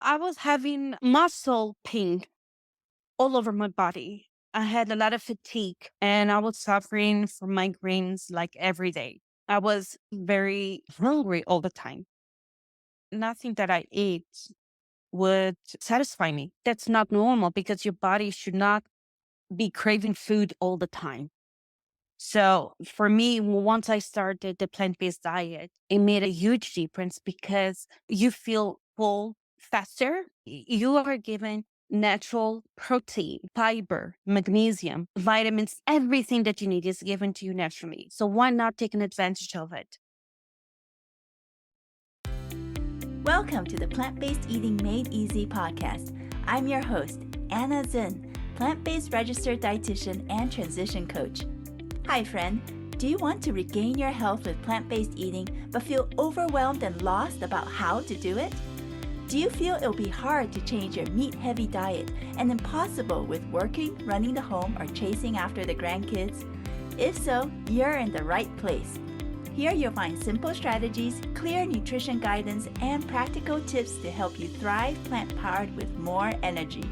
I was having muscle pain all over my body. I had a lot of fatigue and I was suffering from migraines like every day. I was very hungry all the time. Nothing that I ate would satisfy me. That's not normal because your body should not be craving food all the time. So for me, once I started the plant-based diet, it made a huge difference because you feel full faster. You are given natural protein, fiber, magnesium, vitamins, everything that you need is given to you naturally. So why not take an advantage of it? Welcome to the Plant-Based Eating Made Easy podcast. I'm your host, Anna Zinn, plant-based registered dietitian and transition coach. Hi friend, do you want to regain your health with plant-based eating but feel overwhelmed and lost about how to do it? Do you feel it'll be hard to change your meat-heavy diet and impossible with working, running the home, or chasing after the grandkids? If so, you're in the right place. Here you'll find simple strategies, clear nutrition guidance, and practical tips to help you thrive plant-powered with more energy.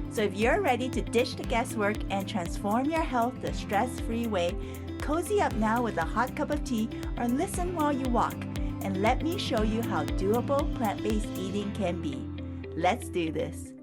So if you're ready to ditch the guesswork and transform your health the stress-free way, cozy up now with a hot cup of tea or listen while you walk, and let me show you how doable plant-based eating can be. Let's do this.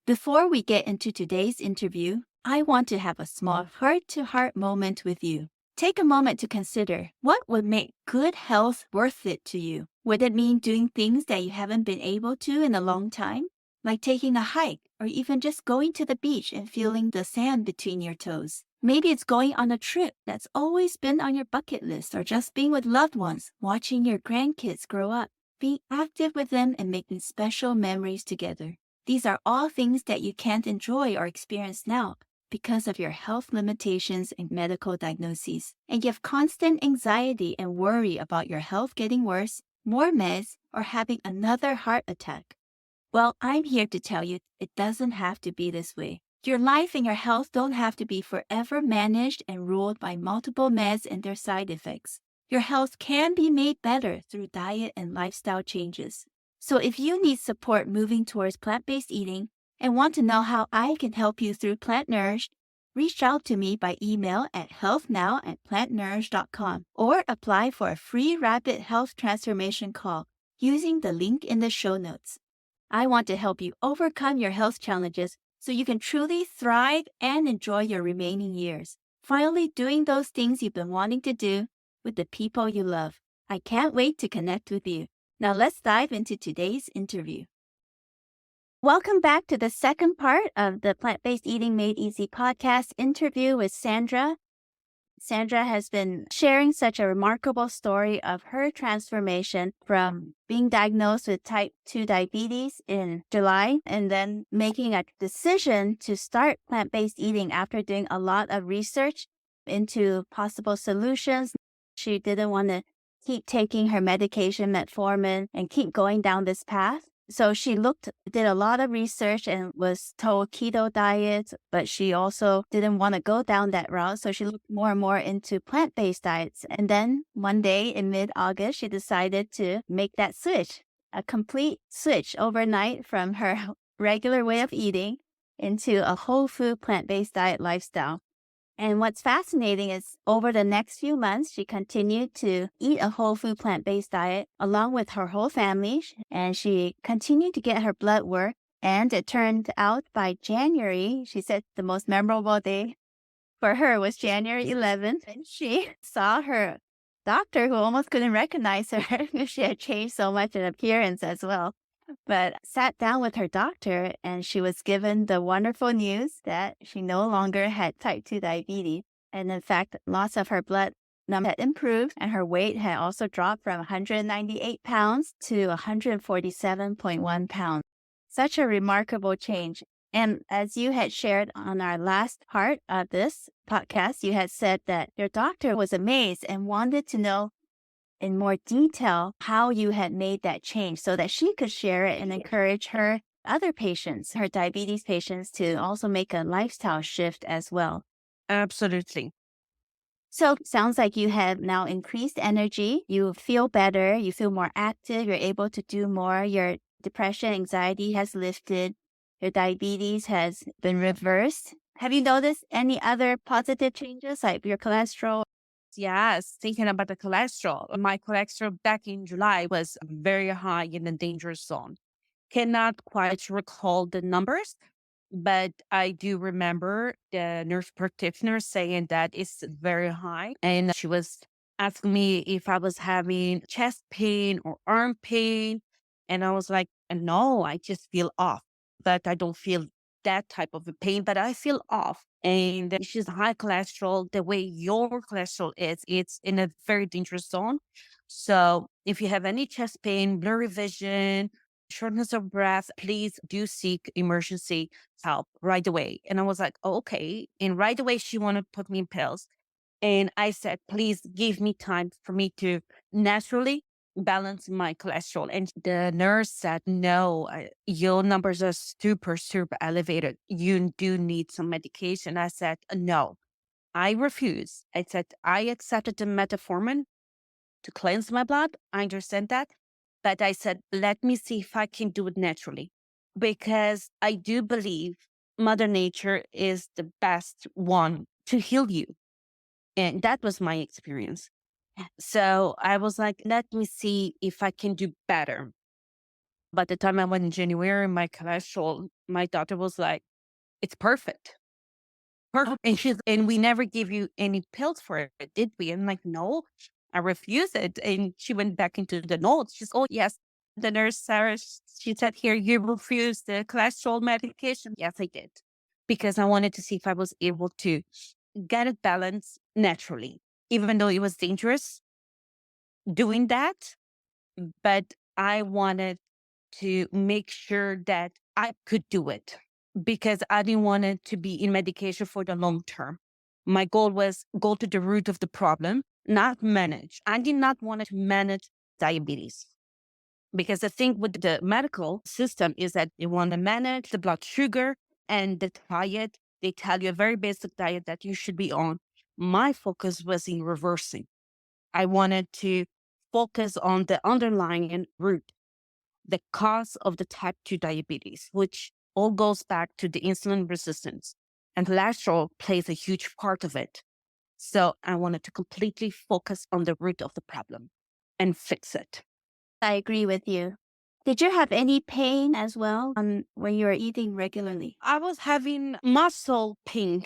Before we get into today's interview, I want to have a small heart-to-heart moment with you. Take a moment to consider what would make good health worth it to you. Would it mean doing things that you haven't been able to in a long time? Like taking a hike or even just going to the beach and feeling the sand between your toes. Maybe it's going on a trip that's always been on your bucket list, or just being with loved ones, watching your grandkids grow up, being active with them and making special memories together. These are all things that you can't enjoy or experience now because of your health limitations and medical diagnoses. And you have constant anxiety and worry about your health getting worse, more meds, or having another heart attack. Well, I'm here to tell you it doesn't have to be this way. Your life and your health don't have to be forever managed and ruled by multiple meds and their side effects. Your health can be made better through diet and lifestyle changes. So if you need support moving towards plant-based eating and want to know how I can help you through Plant Nourished, reach out to me by email at healthnow@plantnourished.com or apply for a free rapid health transformation call using the link in the show notes. I want to help you overcome your health challenges so you can truly thrive and enjoy your remaining years, finally doing those things you've been wanting to do with the people you love. I can't wait to connect with you. Now let's dive into today's interview. Welcome back to the second part of the Plant-Based Eating Made Easy podcast interview with Sandra. Sandra has been sharing such a remarkable story of her transformation from being diagnosed with type 2 diabetes in July and then making a decision to start plant-based eating after doing a lot of research into possible solutions. She didn't want to keep taking her medication, metformin, and keep going down this path. So she did a lot of research and was told keto diet, but she also didn't want to go down that route. So she looked more and more into plant-based diets. And then one day in mid-August, she decided to make that switch, a complete switch overnight from her regular way of eating into a whole food plant-based diet lifestyle. And what's fascinating is over the next few months, she continued to eat a whole food plant-based diet along with her whole family. And she continued to get her blood work. And it turned out by January, she said the most memorable day for her was January 11th. And she saw her doctor who almost couldn't recognize her because she had changed so much in appearance as well. But sat down with her doctor and she was given the wonderful news that she no longer had type 2 diabetes. And in fact, lots of her blood number had improved and her weight had also dropped from 198 pounds to 147.1 pounds. Such a remarkable change. And as you had shared on our last part of this podcast, you had said that your doctor was amazed and wanted to know in more detail how you had made that change so that she could share it and encourage her other patients, her diabetes patients, to also make a lifestyle shift as well. Absolutely. So sounds like you have now increased energy. You feel better. You feel more active. You're able to do more. Your depression, anxiety has lifted. Your diabetes has been reversed. Have you noticed any other positive changes like your cholesterol? Yes, thinking about the cholesterol. My cholesterol back in July was very high in the danger zone. Cannot quite recall the numbers, but I do remember the nurse practitioner saying that it's very high. And she was asking me if I was having chest pain or arm pain. And I was like, no, I just feel off, but I don't feel that type of a pain, but I feel off. And she's high cholesterol. The way your cholesterol is, it's in a very dangerous zone. So if you have any chest pain, blurry vision, shortness of breath, please do seek emergency help right away. And I was like, oh, okay. And right away, she wanted to put me in pills. And I said, please give me time for me to naturally balance my cholesterol. And the nurse said, no, your numbers are super, super elevated. You do need some medication. I said, no, I refuse. I said, I accepted the metformin to cleanse my blood. I understand that. But I said, let me see if I can do it naturally because I do believe Mother Nature is the best one to heal you. And that was my experience. So I was like, let me see if I can do better. By the time I went in January, my cholesterol, my doctor was like, it's perfect. Perfect. And we never give you any pills for it, did we? I'm like, no, I refuse it. And she went back into the notes. She's, oh, yes. The nurse, Sarah, she said, here, you refuse the cholesterol medication. Yes, I did. Because I wanted to see if I was able to get it balanced naturally, even though it was dangerous doing that. But I wanted to make sure that I could do it because I didn't want it to be in medication for the long term. My goal was go to the root of the problem, not manage. I did not want to manage diabetes because the thing with the medical system is that they want to manage the blood sugar and the diet. They tell you a very basic diet that you should be on. My focus was in reversing. I wanted to focus on the underlying root, the cause of the type 2 diabetes, which all goes back to the insulin resistance. And cholesterol plays a huge part of it. So I wanted to completely focus on the root of the problem and fix it. I agree with you. Did you have any pain as well when you were eating regularly? I was having muscle pain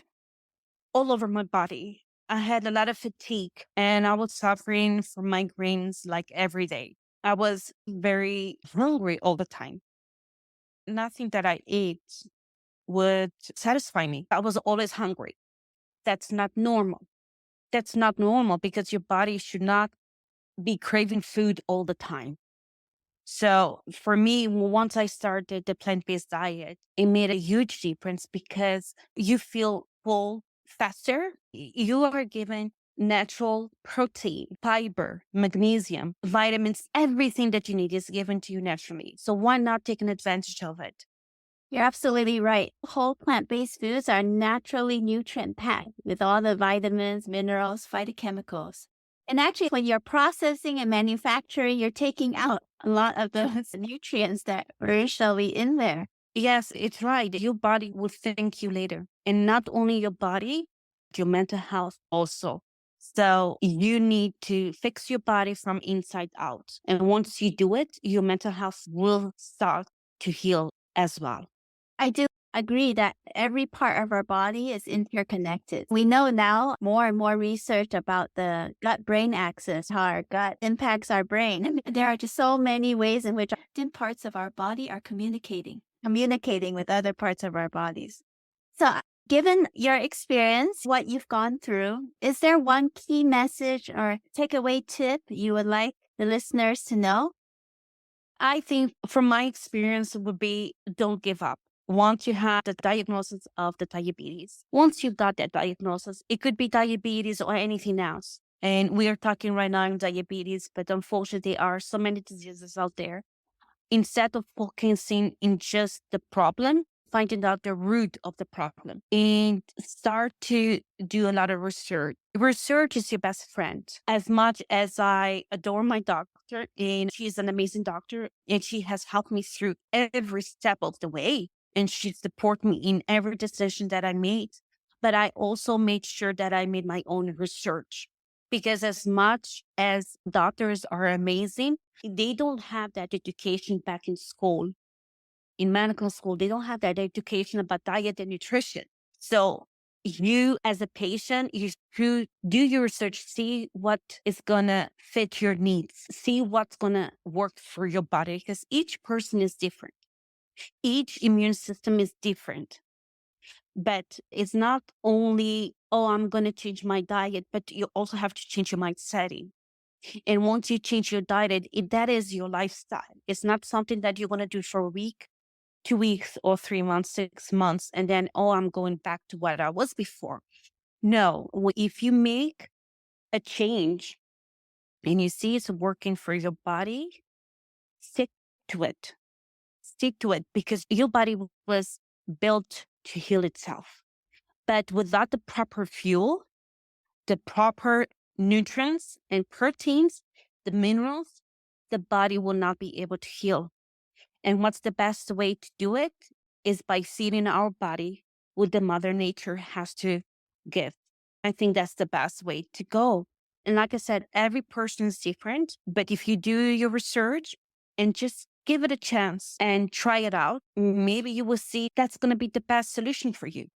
all over my body. I had a lot of fatigue and I was suffering from migraines like every day. I was very hungry all the time. Nothing that I ate would satisfy me. I was always hungry. That's not normal. That's not normal because your body should not be craving food all the time. So for me, once I started the plant-based diet, it made a huge difference because you feel full faster. You are given natural protein, fiber, magnesium, vitamins, everything that you need is given to you naturally. So why not take an advantage of it? You're absolutely right. Whole plant-based foods are naturally nutrient-packed with all the vitamins, minerals, phytochemicals. And actually, when you're processing and manufacturing, you're taking out a lot of those nutrients that were originally in there. Yes, it's right. Your body will thank you later. And not only your body, your mental health also. So you need to fix your body from inside out. And once you do it, your mental health will start to heal as well. I do agree that every part of our body is interconnected. We know now more and more research about the gut brain axis, how our gut impacts our brain. And there are just so many ways in which different parts of our body are communicating with other parts of our bodies. So, given your experience, what you've gone through, is there one key message or takeaway tip you would like the listeners to know? I think from my experience it would be don't give up. Once you have the diagnosis of the diabetes, once you've got that diagnosis, it could be diabetes or anything else. And we are talking right now in diabetes, but unfortunately, there are so many diseases out there. Instead of focusing in just the problem, finding out the root of the problem and start to do a lot of research. Research is your best friend. As much as I adore my doctor, and she's an amazing doctor, and she has helped me through every step of the way, and she supported me in every decision that I made. But I also made sure that I made my own research because as much as doctors are amazing, they don't have that education back in school. In medical school, they don't have that education about diet and nutrition. So you as a patient, you should do your research, see what is gonna fit your needs, see what's gonna work for your body, because each person is different. Each immune system is different. But it's not only, oh, I'm gonna change my diet, but you also have to change your mindset. And once you change your diet, that is your lifestyle. It's not something that you're gonna do for a week, 2 weeks, or 3 months, 6 months, and then, oh, I'm going back to what I was before. No, if you make a change and you see it's working for your body, stick to it. Stick to it because your body was built to heal itself. But without the proper fuel, the proper nutrients and proteins, the minerals, the body will not be able to heal. And what's the best way to do it is by seeding our body what the mother nature has to give. I think that's the best way to go. And like I said, every person is different, but if you do your research and just give it a chance and try it out, maybe you will see that's going to be the best solution for you.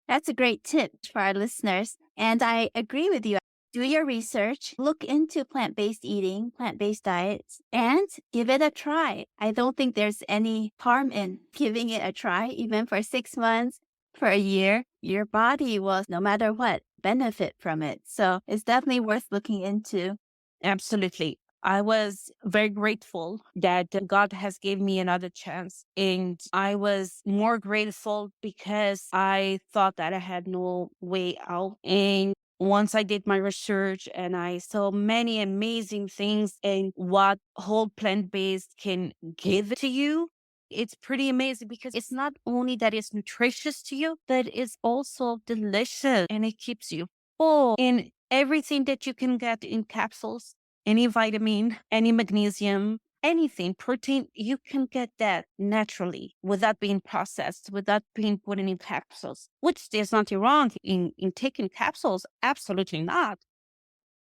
That's a great tip for our listeners. And I agree with you. Do your research, look into plant based eating, plant based diets, and give it a try. I don't think there's any harm in giving it a try, even for 6 months, for a year. Your body will, no matter what, benefit from it. So it's definitely worth looking into. Absolutely. I was very grateful that God has given me another chance. And I was more grateful because I thought that I had no way out. And once I did my research and I saw many amazing things and what whole plant based can give to you, it's pretty amazing because it's not only that it's nutritious to you, but it's also delicious and it keeps you full in everything that you can get in capsules, any vitamin, any magnesium, anything, protein, you can get that naturally without being processed, without being put in capsules, which there's nothing wrong in taking capsules. Absolutely not.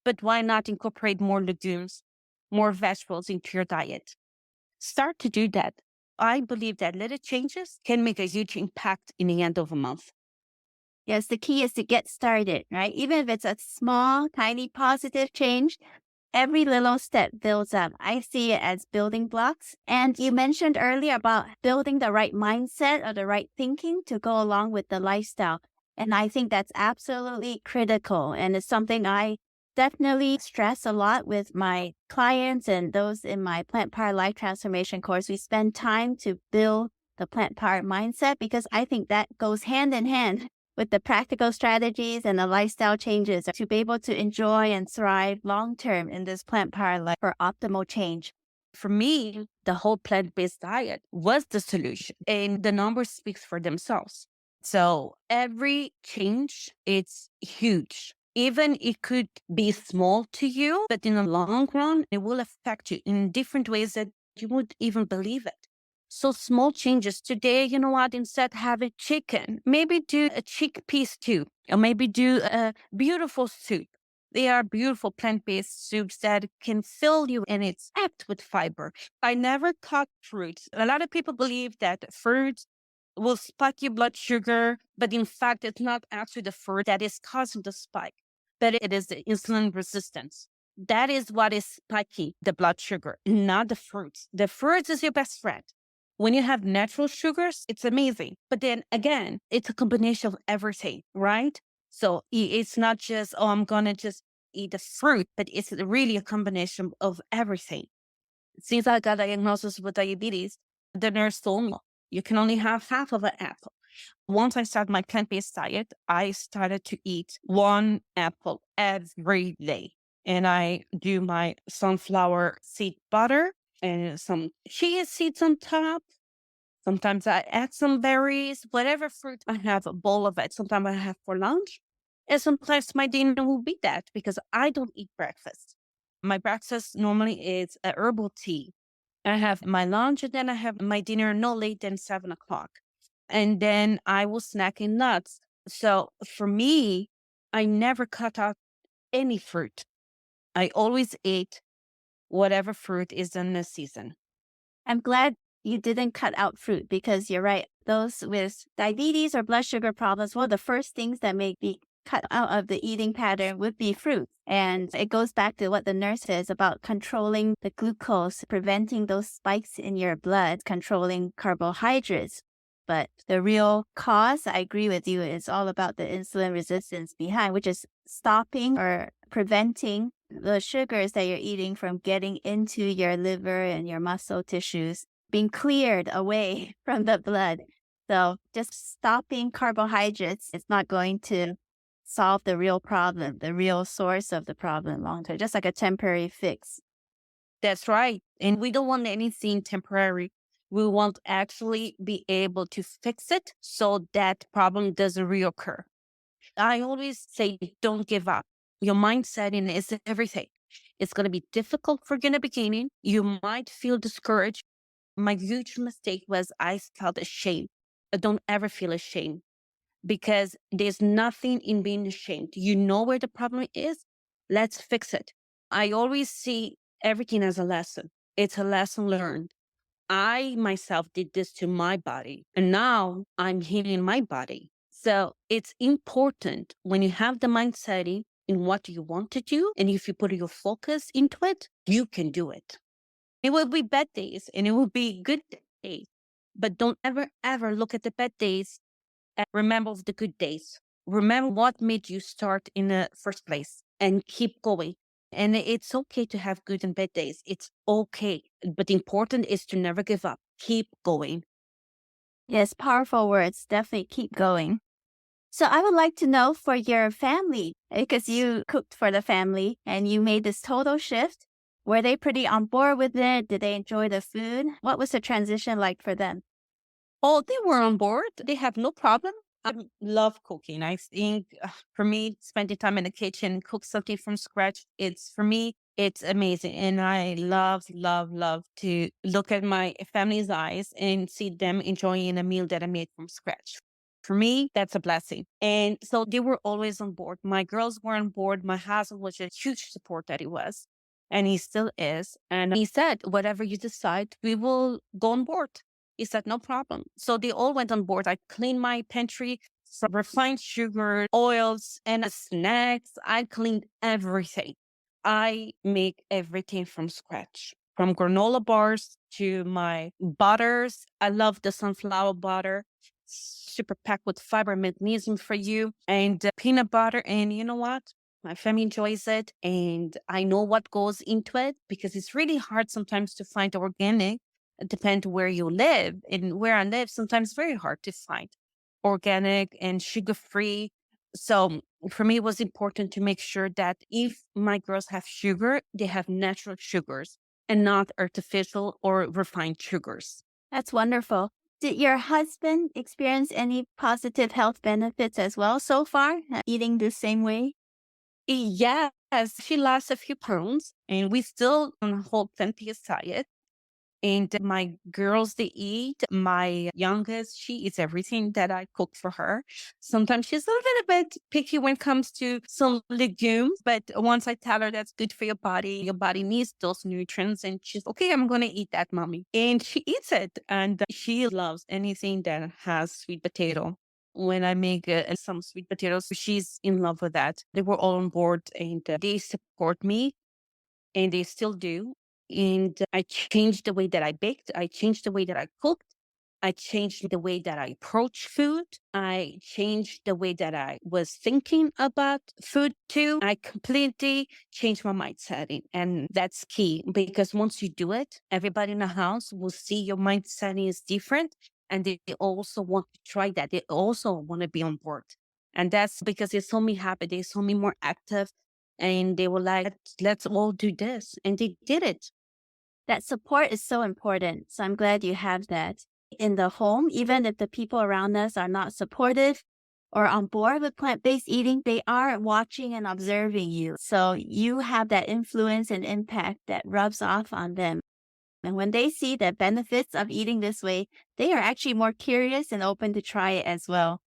But why not incorporate more legumes, more vegetables into your diet? Start to do that. I believe that little changes can make a huge impact in the end of a month. Yes, the key is to get started, right? Even if it's a small, tiny positive change, every little step builds up. I see it as building blocks. And you mentioned earlier about building the right mindset or the right thinking to go along with the lifestyle. And I think that's absolutely critical. And it's something I definitely stress a lot with my clients and those in my plant power life transformation course. We spend time to build the plant power mindset because I think that goes hand in hand with the practical strategies and the lifestyle changes to be able to enjoy and thrive long term in this plant powered life for optimal change. For me, the whole plant-based diet was the solution and the numbers speaks for themselves. So every change, it's huge. Even it could be small to you, but in the long run, it will affect you in different ways that you would even believe it. So small changes today, you know what? Instead having chicken, maybe do a chickpea stew, or maybe do a beautiful soup. They are beautiful plant-based soups that can fill you and it's packed with fiber. I never cut fruits. A lot of people believe that fruits will spike your blood sugar, but in fact, it's not actually the fruit that is causing the spike, but it is the insulin resistance. That is what is spiking the blood sugar, not the fruits. The fruits is your best friend. When you have natural sugars, it's amazing. But then again, it's a combination of everything, right? So it's not just, oh, I'm going to just eat the fruit, but it's really a combination of everything. Since I got diagnosis with diabetes, the nurse told me you can only have half of an apple. Once I started my plant-based diet, I started to eat one apple every day. And I do my sunflower seed butter and some chia seeds on top. Sometimes I add some berries, whatever fruit I have, a bowl of it. Sometimes I have for lunch. And sometimes my dinner will be that because I don't eat breakfast. My breakfast normally is a herbal tea. I have my lunch and then I have my dinner no late than 7 o'clock. And then I will snack in nuts. So for me, I never cut out any fruit. I always ate whatever fruit is in the season. I'm glad you didn't cut out fruit because you're right. Those with diabetes or blood sugar problems, one of the first things that may be cut out of the eating pattern would be fruit. And it goes back to what the nurse says about controlling the glucose, preventing those spikes in your blood, controlling carbohydrates. But the real cause, I agree with you, is all about the insulin resistance behind, which is stopping or preventing the sugars that you're eating from getting into your liver and your muscle tissues being cleared away from the blood. So just stopping carbohydrates is not going to solve the real problem, the real source of the problem long term, just like a temporary fix. That's right. And we don't want anything temporary. We want actually be able to fix it so that problem doesn't reoccur. I always say, don't give up. Your mindset in is everything. It's going to be difficult for you in the beginning. You might feel discouraged. My huge mistake was I felt ashamed. Don't ever feel ashamed because there's nothing in being ashamed. You know where the problem is. Let's fix it. I always see everything as a lesson. It's a lesson learned. I myself did this to my body, and now I'm healing my body. So it's important when you have the mindset in what you want to do, and if you put your focus into it, you can do it. It will be bad days and it will be good days, but don't ever, ever look at the bad days and remember the good days. Remember what made you start in the first place and keep going. And it's okay to have good and bad days. It's okay. But the important is to never give up. Keep going. Yes, powerful words. Definitely keep going. So I would like to know for your family, because you cooked for the family and you made this total shift. Were they pretty on board with it? Did they enjoy the food? What was the transition like for them? Oh, they were on board. They have no problem. I love cooking. I think for me, spending time in the kitchen, cook something from scratch, it's for me, it's amazing. And I love, love, love to look at my family's eyes and see them enjoying a meal that I made from scratch. For me, that's a blessing. And so they were always on board. My girls were on board. My husband was a huge support that he was, and he still is. And he said, whatever you decide, we will go on board. He said, no problem. So they all went on board. I cleaned my pantry from refined sugar, oils, and snacks. I cleaned everything. I make everything from scratch, from granola bars to my butters. I love the sunflower butter, super packed with fiber and magnesium for you, and peanut butter. And you know what? My family enjoys it, and I know what goes into it because it's really hard sometimes to find organic. It depends where you live. And where I live, sometimes very hard to find organic and sugar free. So for me, it was important to make sure that if my girls have sugar, they have natural sugars and not artificial or refined sugars. That's wonderful. Did your husband experience any positive health benefits as well so far, eating the same way? Yes, she lost a few pounds and we still on hold plenty aside. And my girls, they eat. My youngest, she eats everything that I cook for her. Sometimes she's a little bit picky when it comes to some legumes, but once I tell her that's good for your body needs those nutrients. And she's okay, I'm going to eat that, mommy. And she eats it. And she loves anything that has sweet potato. When I make some sweet potatoes, she's in love with that. They were all on board and they support me and they still do. And I changed the way that I baked. I changed the way that I cooked. I changed the way that I approach food. I changed the way that I was thinking about food too. I completely changed my mindset. And that's key because once you do it, everybody in the house will see your mindset is different. And they also want to try that. They also want to be on board. And that's because they saw me happy. They saw me more active. And they were like, let's all do this. And they did it. That support is so important. So I'm glad you have that. in the home, even if the people around us are not supportive or on board with plant based eating, they are watching and observing you. So you have that influence and impact that rubs off on them. And when they see the benefits of eating this way, they are actually more curious and open to try it as well.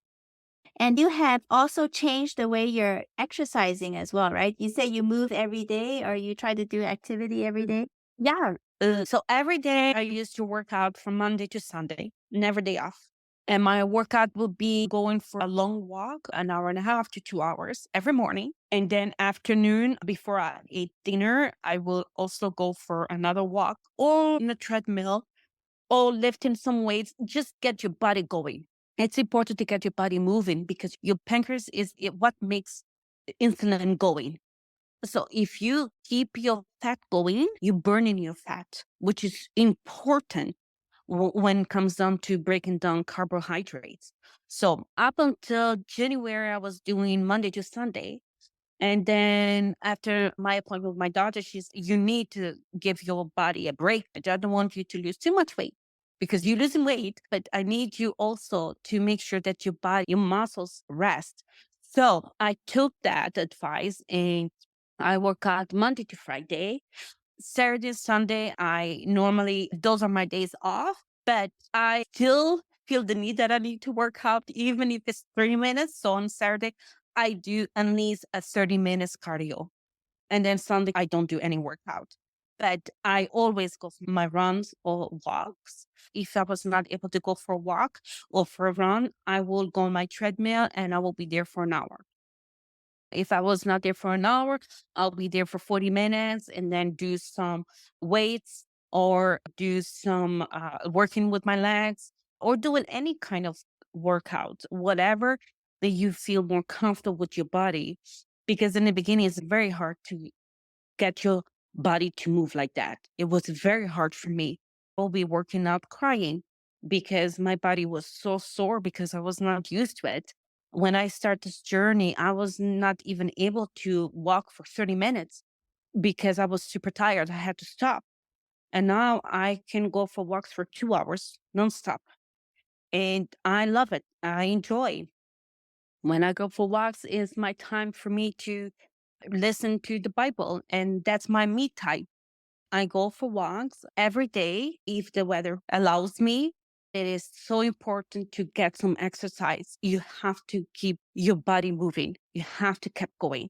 And you have also changed the way you're exercising as well, right? You say you move every day or you try to do activity every day. Yeah. So every day I used to work out from Monday to Sunday, never day off. And my workout will be going for a long walk, an hour and a half to 2 hours every morning. And then afternoon, before I eat dinner, I will also go for another walk or on a treadmill or lifting some weights. Just get your body going. It's important to get your body moving because your pancreas is what makes the insulin going. So if you keep your fat going, you're burning your fat, which is important when it comes down to breaking down carbohydrates. So up until January, I was doing Monday to Sunday. And then after my appointment with my doctor, you need to give your body a break. I don't want you to lose too much weight because you're losing weight, but I need you also to make sure that your body, your muscles rest. So I took that advice and I work out Monday to Friday. Saturday, Sunday, those are my days off, but I still feel the need that I need to work out, even if it's 30 minutes. So on Saturday, I do at least a 30 minutes cardio. And then Sunday, I don't do any workout. But I always go for my runs or walks. If I was not able to go for a walk or for a run, I will go on my treadmill and I will be there for an hour. If I was not there for an hour, I'll be there for 40 minutes and then do some weights or do some working with my legs or doing any kind of workout, whatever that you feel more comfortable with your body. Because in the beginning, it's very hard to get your body to move like that. It was very hard for me. I'll be working out crying because my body was so sore because I was not used to it. When I start this journey, I was not even able to walk for 30 minutes because I was super tired. I had to stop. And now I can go for walks for 2 hours nonstop. And I love it. I enjoy. When I go for walks, it's my time for me to listen to the Bible, and that's my me time. I go for walks every day if the weather allows me. It is so important to get some exercise. You have to keep your body moving. You have to keep going.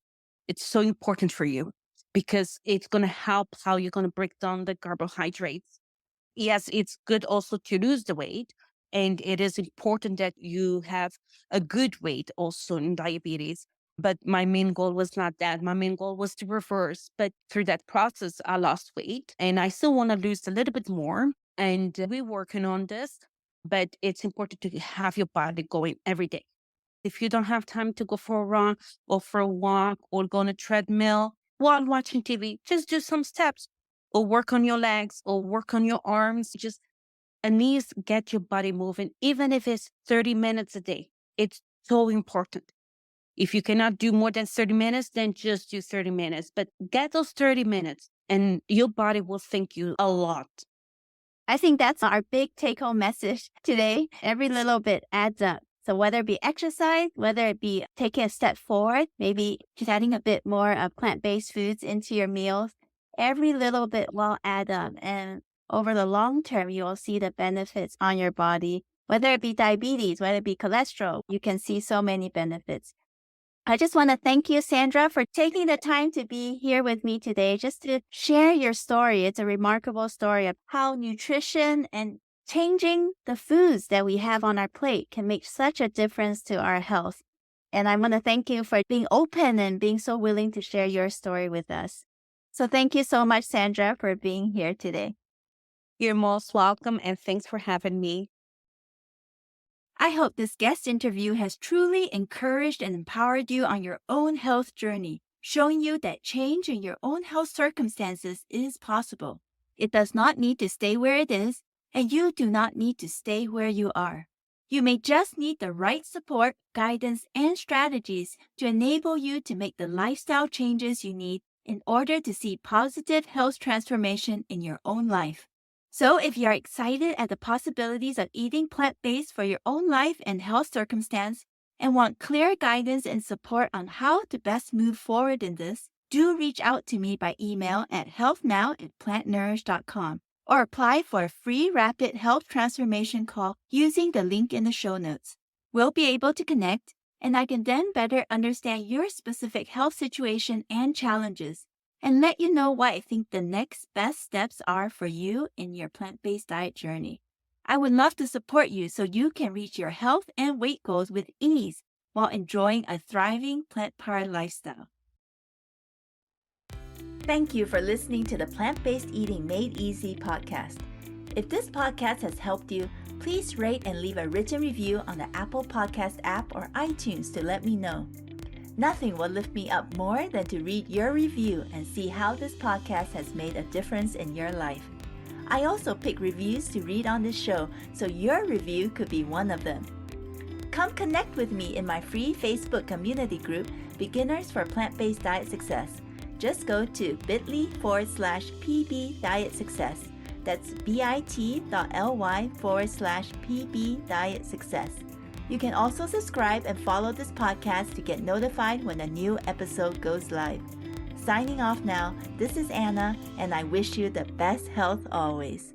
It's so important for you because it's going to help how you're going to break down the carbohydrates. Yes, it's good also to lose the weight. And it is important that you have a good weight also in diabetes. But my main goal was not that. My main goal was to reverse. But through that process, I lost weight and I still want to lose a little bit more. And we're working on this. But it's important to have your body going every day. If you don't have time to go for a run or for a walk or go on a treadmill while watching TV, just do some steps or work on your legs or work on your arms. Just at least get your body moving, even if it's 30 minutes a day. It's so important. If you cannot do more than 30 minutes, then just do 30 minutes. But get those 30 minutes and your body will thank you a lot. I think that's our big take home message today. Every little bit adds up. So whether it be exercise, whether it be taking a step forward, maybe just adding a bit more of plant-based foods into your meals, every little bit will add up. And over the long term, you will see the benefits on your body, whether it be diabetes, whether it be cholesterol, you can see so many benefits. I just want to thank you, Sandra, for taking the time to be here with me today, just to share your story. It's a remarkable story of how nutrition and changing the foods that we have on our plate can make such a difference to our health. And I want to thank you for being open and being so willing to share your story with us. So thank you so much, Sandra, for being here today. You're most welcome and thanks for having me. I hope this guest interview has truly encouraged and empowered you on your own health journey, showing you that change in your own health circumstances is possible. It does not need to stay where it is, and you do not need to stay where you are. You may just need the right support, guidance, and strategies to enable you to make the lifestyle changes you need in order to see positive health transformation in your own life. So, if you're excited at the possibilities of eating plant based for your own life and health circumstance and want clear guidance and support on how to best move forward in this, do reach out to me by email at healthnow@plantnourish.com or apply for a free rapid health transformation call using the link in the show notes. We'll be able to connect, and I can then better understand your specific health situation and challenges and let you know what I think the next best steps are for you in your plant-based diet journey. I would love to support you so you can reach your health and weight goals with ease while enjoying a thriving plant-powered lifestyle. Thank you for listening to the Plant-Based Eating Made Easy podcast. If this podcast has helped you, please rate and leave a written review on the Apple Podcast app or iTunes to let me know. Nothing will lift me up more than to read your review and see how this podcast has made a difference in your life. I also pick reviews to read on this show, so your review could be one of them. Come connect with me in my free Facebook community group, Beginners for Plant-Based Diet Success. Just go to bit.ly/PB Diet Success. That's bit.ly/PB Diet Success. You can also subscribe and follow this podcast to get notified when a new episode goes live. Signing off now, this is Anna, and I wish you the best health always.